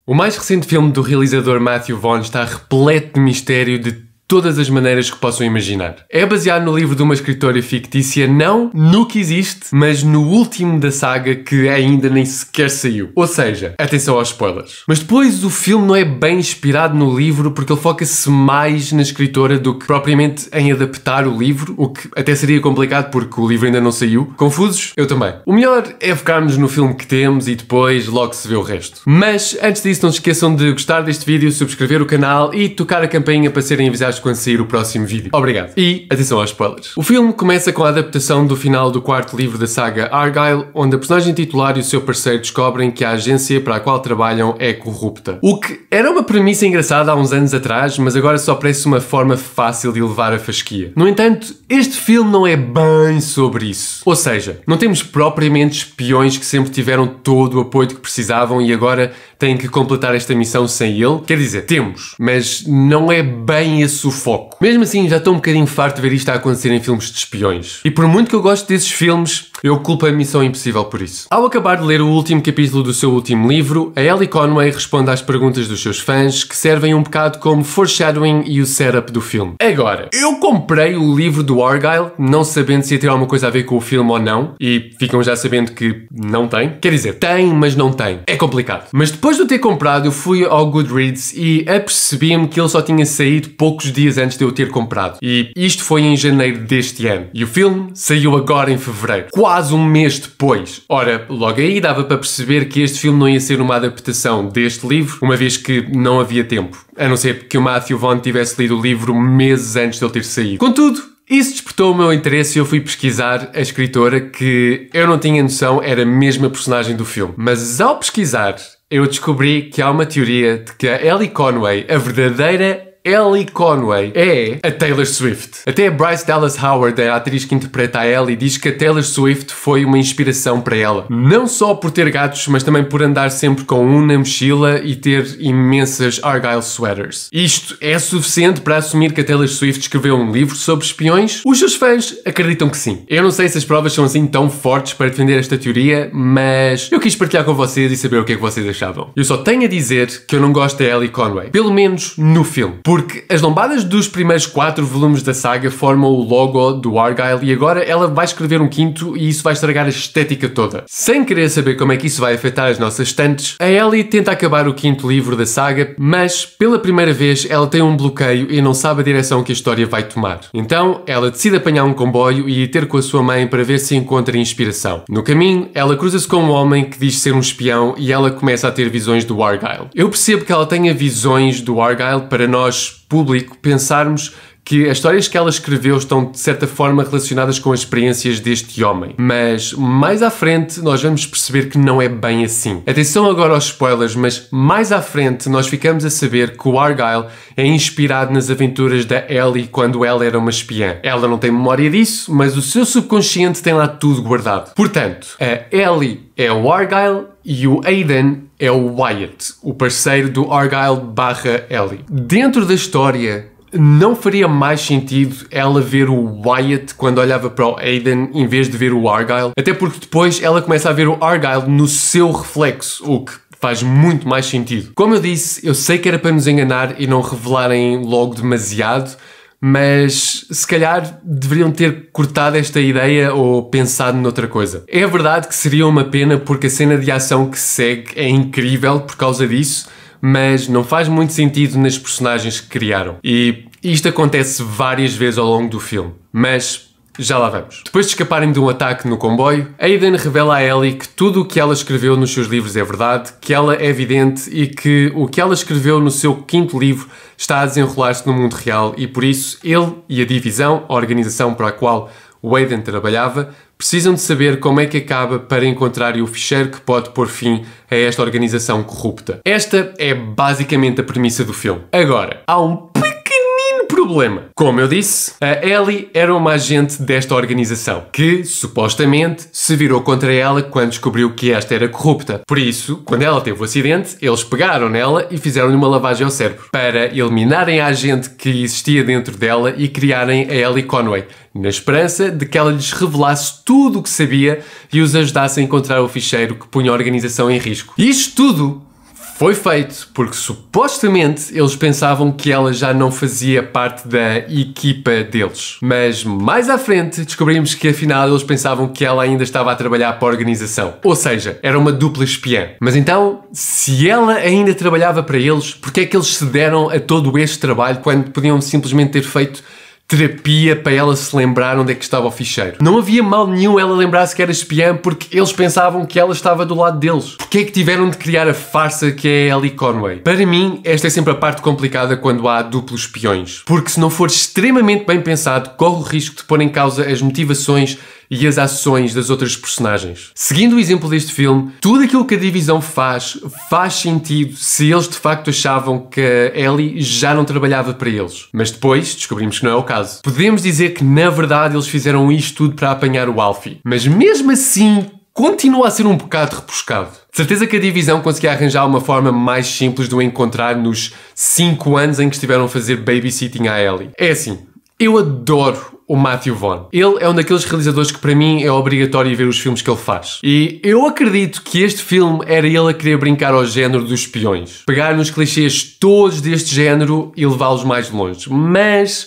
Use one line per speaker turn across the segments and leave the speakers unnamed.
O mais recente filme do realizador Matthew Vaughn está repleto de mistério de todas as maneiras que possam imaginar. É baseado no livro de uma escritora fictícia, não no que existe, mas no último da saga que ainda nem sequer saiu. Ou seja, atenção aos spoilers. Mas depois o filme não é bem inspirado no livro porque ele foca-se mais na escritora do que propriamente em adaptar o livro, o que até seria complicado porque o livro ainda não saiu. Confusos? Eu também. O melhor é focarmos no filme que temos e depois logo se vê o resto. Mas antes disso não se esqueçam de gostar deste vídeo, subscrever o canal e tocar a campainha para serem avisados quando sair o próximo vídeo. Obrigado. E atenção aos spoilers. O filme começa com a adaptação do final do quarto livro da saga Argylle, onde a personagem titular e o seu parceiro descobrem que a agência para a qual trabalham é corrupta. O que era uma premissa engraçada há uns anos atrás, mas agora só parece uma forma fácil de levar a fasquia. No entanto, este filme não é bem sobre isso. Ou seja, não temos propriamente espiões que sempre tiveram todo o apoio que precisavam e agora têm que completar esta missão sem ele. Quer dizer, temos, mas não é bem esse o foco. Mesmo assim, já estou um bocadinho farto de ver isto a acontecer em filmes de espiões. E por muito que eu goste desses filmes, eu culpo a Missão Impossível por isso. Ao acabar de ler o último capítulo do seu último livro, a Ellie Conway responde às perguntas dos seus fãs, que servem um bocado como foreshadowing e o setup do filme. Agora, eu comprei o livro do Argylle, não sabendo se ia ter alguma coisa a ver com o filme ou não, e ficam já sabendo que não tem. Quer dizer, tem, mas não tem. É complicado. Mas depois de eu ter comprado, eu fui ao Goodreads e apercebi-me que ele só tinha saído poucos dias antes de eu ter comprado. E isto foi em janeiro deste ano. E o filme saiu agora em fevereiro. Quase um mês depois. Ora, logo aí dava para perceber que este filme não ia ser uma adaptação deste livro, uma vez que não havia tempo. A não ser que o Matthew Vaughn tivesse lido o livro meses antes de ele ter saído. Contudo, isso despertou o meu interesse e eu fui pesquisar a escritora, que eu não tinha noção era mesmo a personagem do filme. Mas ao pesquisar, eu descobri que há uma teoria de que a Ellie Conway, a verdadeira Ellie Conway, é a Taylor Swift. Até a Bryce Dallas Howard, a atriz que interpreta a Ellie, diz que a Taylor Swift foi uma inspiração para ela. Não só por ter gatos, mas também por andar sempre com um na mochila e ter imensas Argylle sweaters. Isto é suficiente para assumir que a Taylor Swift escreveu um livro sobre espiões? Os seus fãs acreditam que sim. Eu não sei se as provas são assim tão fortes para defender esta teoria, mas eu quis partilhar com vocês e saber o que é que vocês achavam. Eu só tenho a dizer que eu não gosto da Ellie Conway. Pelo menos no filme. Porque as lombadas dos primeiros 4 volumes da saga formam o logo do Argylle e agora ela vai escrever um quinto e isso vai estragar a estética toda. Sem querer saber como é que isso vai afetar as nossas estantes, a Ellie tenta acabar o quinto livro da saga, mas pela primeira vez ela tem um bloqueio e não sabe a direção que a história vai tomar. Então ela decide apanhar um comboio e ir ter com a sua mãe para ver se encontra inspiração. No caminho, ela cruza-se com um homem que diz ser um espião e ela começa a ter visões do Argylle. Eu percebo que ela tenha visões do Argylle para nós, público, pensarmos que as histórias que ela escreveu estão de certa forma relacionadas com as experiências deste homem. Mas mais à frente nós vamos perceber que não é bem assim. Atenção agora aos spoilers, mas mais à frente nós ficamos a saber que o Argylle é inspirado nas aventuras da Ellie quando ela era uma espiã. Ela não tem memória disso, mas o seu subconsciente tem lá tudo guardado. Portanto, a Ellie é o Argylle e o Aidan é o Wyatt, o parceiro do Argylle/Ellie. Dentro da história, não faria mais sentido ela ver o Wyatt quando olhava para o Aidan em vez de ver o Argylle? Até porque depois ela começa a ver o Argylle no seu reflexo, o que faz muito mais sentido. Como eu disse, eu sei que era para nos enganar e não revelarem logo demasiado, mas se calhar deveriam ter cortado esta ideia ou pensado noutra coisa. É verdade que seria uma pena porque a cena de ação que segue é incrível por causa disso, mas não faz muito sentido nas personagens que criaram. E isto acontece várias vezes ao longo do filme, mas já lá vamos. Depois de escaparem de um ataque no comboio, Aidan revela a Ellie que tudo o que ela escreveu nos seus livros é verdade, que ela é vidente e que o que ela escreveu no seu quinto livro está a desenrolar-se no mundo real e por isso ele e a divisão, a organização para a qual o Aidan trabalhava, precisam de saber como é que acaba para encontrar o ficheiro que pode pôr fim a esta organização corrupta. Esta é basicamente a premissa do filme. Agora, há um pequenino problema. Como eu disse, a Ellie era uma agente desta organização, que, supostamente, se virou contra ela quando descobriu que esta era corrupta. Por isso, quando ela teve o acidente, eles pegaram nela e fizeram-lhe uma lavagem ao cérebro, para eliminarem a agente que existia dentro dela e criarem a Ellie Conway, na esperança de que ela lhes revelasse tudo o que sabia e os ajudasse a encontrar o ficheiro que punha a organização em risco. E isto tudo foi feito porque supostamente eles pensavam que ela já não fazia parte da equipa deles. Mas mais à frente descobrimos que afinal eles pensavam que ela ainda estava a trabalhar para a organização. Ou seja, era uma dupla espiã. Mas então, se ela ainda trabalhava para eles, porque é que eles se deram a todo este trabalho quando podiam simplesmente ter feito terapia para ela se lembrar onde é que estava o ficheiro? Não havia mal nenhum ela lembrar-se que era espiã porque eles pensavam que ela estava do lado deles. Porquê é que tiveram de criar a farsa que é a Ellie Conway? Para mim, esta é sempre a parte complicada quando há duplos espiões. Porque se não for extremamente bem pensado, corre o risco de pôr em causa as motivações e as ações das outras personagens. Seguindo o exemplo deste filme, tudo aquilo que a divisão faz sentido se eles de facto achavam que a Ellie já não trabalhava para eles. Mas depois descobrimos que não é o caso. Podemos dizer que na verdade eles fizeram isto tudo para apanhar o Alfie. Mas mesmo assim, continua a ser um bocado repuscado. De certeza que a divisão conseguia arranjar uma forma mais simples de o encontrar nos 5 anos em que estiveram a fazer babysitting à Ellie. É assim, eu adoro o Matthew Vaughn. Ele é um daqueles realizadores que para mim é obrigatório ver os filmes que ele faz. E eu acredito que este filme era ele a querer brincar ao género dos espiões. Pegar nos clichês todos deste género e levá-los mais longe. Mas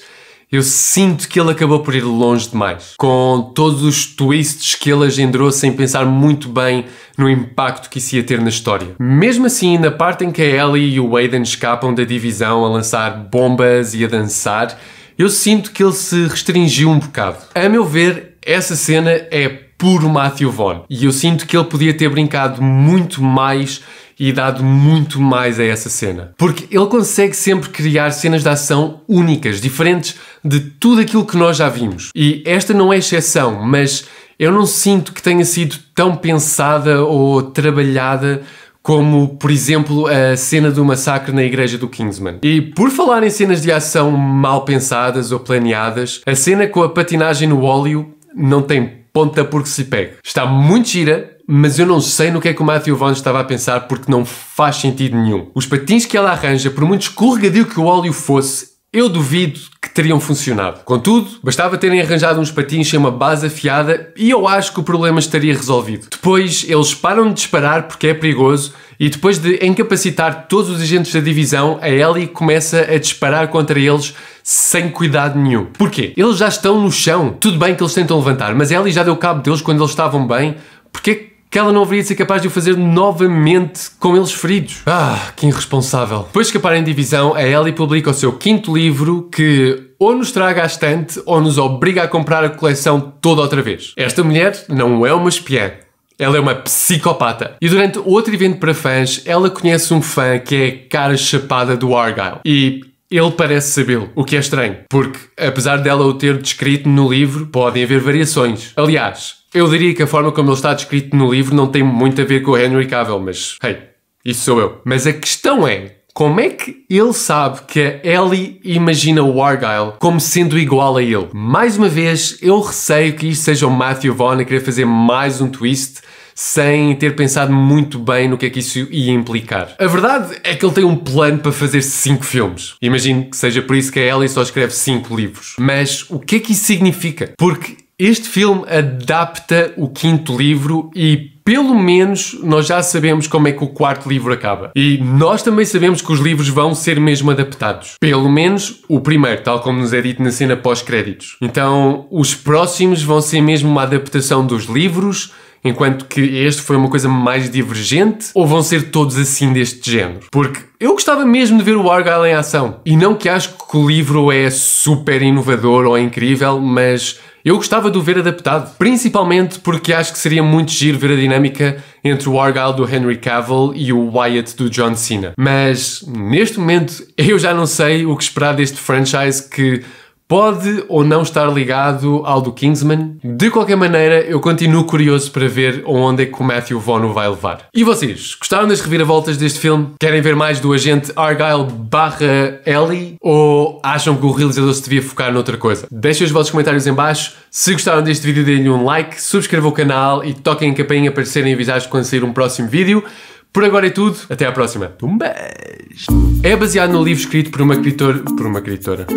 eu sinto que ele acabou por ir longe demais. Com todos os twists que ele agendrou sem pensar muito bem no impacto que isso ia ter na história. Mesmo assim, na parte em que a Ellie e o Aiden escapam da divisão a lançar bombas e a dançar, eu sinto que ele se restringiu um bocado. A meu ver, essa cena é puro Matthew Vaughn. E eu sinto que ele podia ter brincado muito mais e dado muito mais a essa cena. Porque ele consegue sempre criar cenas de ação únicas, diferentes de tudo aquilo que nós já vimos. E esta não é exceção, mas eu não sinto que tenha sido tão pensada ou trabalhada como, por exemplo, a cena do massacre na igreja do Kingsman. E por falar em cenas de ação mal pensadas ou planeadas, a cena com a patinagem no óleo não tem ponta porque se pegue. Está muito gira, mas eu não sei no que é que o Matthew Vaughn estava a pensar porque não faz sentido nenhum. Os patins que ela arranja, por muito escorregadio que o óleo fosse, eu duvido que teriam funcionado. Contudo, bastava terem arranjado uns patins sem uma base afiada e eu acho que o problema estaria resolvido. Depois, eles param de disparar porque é perigoso e depois de incapacitar todos os agentes da divisão, a Ellie começa a disparar contra eles sem cuidado nenhum. Porquê? Eles já estão no chão. Tudo bem que eles tentam levantar, mas a Ellie já deu cabo deles quando eles estavam bem. Porquê que ela não haveria de ser capaz de o fazer novamente com eles feridos? Ah, que irresponsável. Depois de escaparem de divisão, a Ellie publica o seu 5º livro que ou nos traga à estante ou nos obriga a comprar a coleção toda outra vez. Esta mulher não é uma espiã. Ela é uma psicopata. E durante outro evento para fãs, ela conhece um fã que é a cara chapada do Argyle. E ele parece sabê-lo, o que é estranho, porque apesar dela o ter descrito no livro, podem haver variações. Aliás, eu diria que a forma como ele está descrito no livro não tem muito a ver com o Henry Cavill, mas, hey, isso sou eu. Mas a questão é, como é que ele sabe que a Ellie imagina o Argyle como sendo igual a ele? Mais uma vez, eu receio que isto seja o Matthew Vaughn a querer fazer mais um twist sem ter pensado muito bem no que é que isso ia implicar. A verdade é que ele tem um plano para fazer 5 filmes. Imagino que seja por isso que a Ellie só escreve 5 livros. Mas o que é que isso significa? Porque este filme adapta o 5º livro e pelo menos nós já sabemos como é que o 4º livro acaba. E nós também sabemos que os livros vão ser mesmo adaptados. Pelo menos o primeiro, tal como nos é dito na cena pós-créditos. Então, os próximos vão ser mesmo uma adaptação dos livros, enquanto que este foi uma coisa mais divergente, ou vão ser todos assim deste género? Porque eu gostava mesmo de ver o Argyle em ação. E não que acho que o livro é super inovador ou incrível, mas eu gostava de o ver adaptado. Principalmente porque acho que seria muito giro ver a dinâmica entre o Argyle do Henry Cavill e o Wyatt do John Cena. Mas, neste momento, eu já não sei o que esperar deste franchise que pode ou não estar ligado ao do Kingsman. De qualquer maneira, eu continuo curioso para ver onde é que o Matthew Vaughn o vai levar. E vocês? Gostaram das reviravoltas deste filme? Querem ver mais do agente Argyle/Ellie? Ou acham que o realizador se devia focar noutra coisa? Deixem os vossos comentários em baixo. Se gostaram deste vídeo, deem-lhe um like, subscrevam o canal e toquem a campainha para serem avisados quando sair um próximo vídeo. Por agora é tudo, até à próxima. Um beijo! É baseado no livro escrito por uma escritora...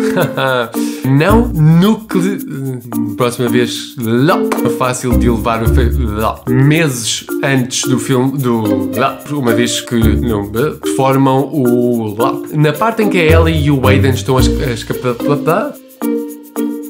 não nucle... Próxima vez... Fácil de levar meses antes do filme... Uma vez que formam o... Na parte em que a Ellie e o Aiden estão a escapar...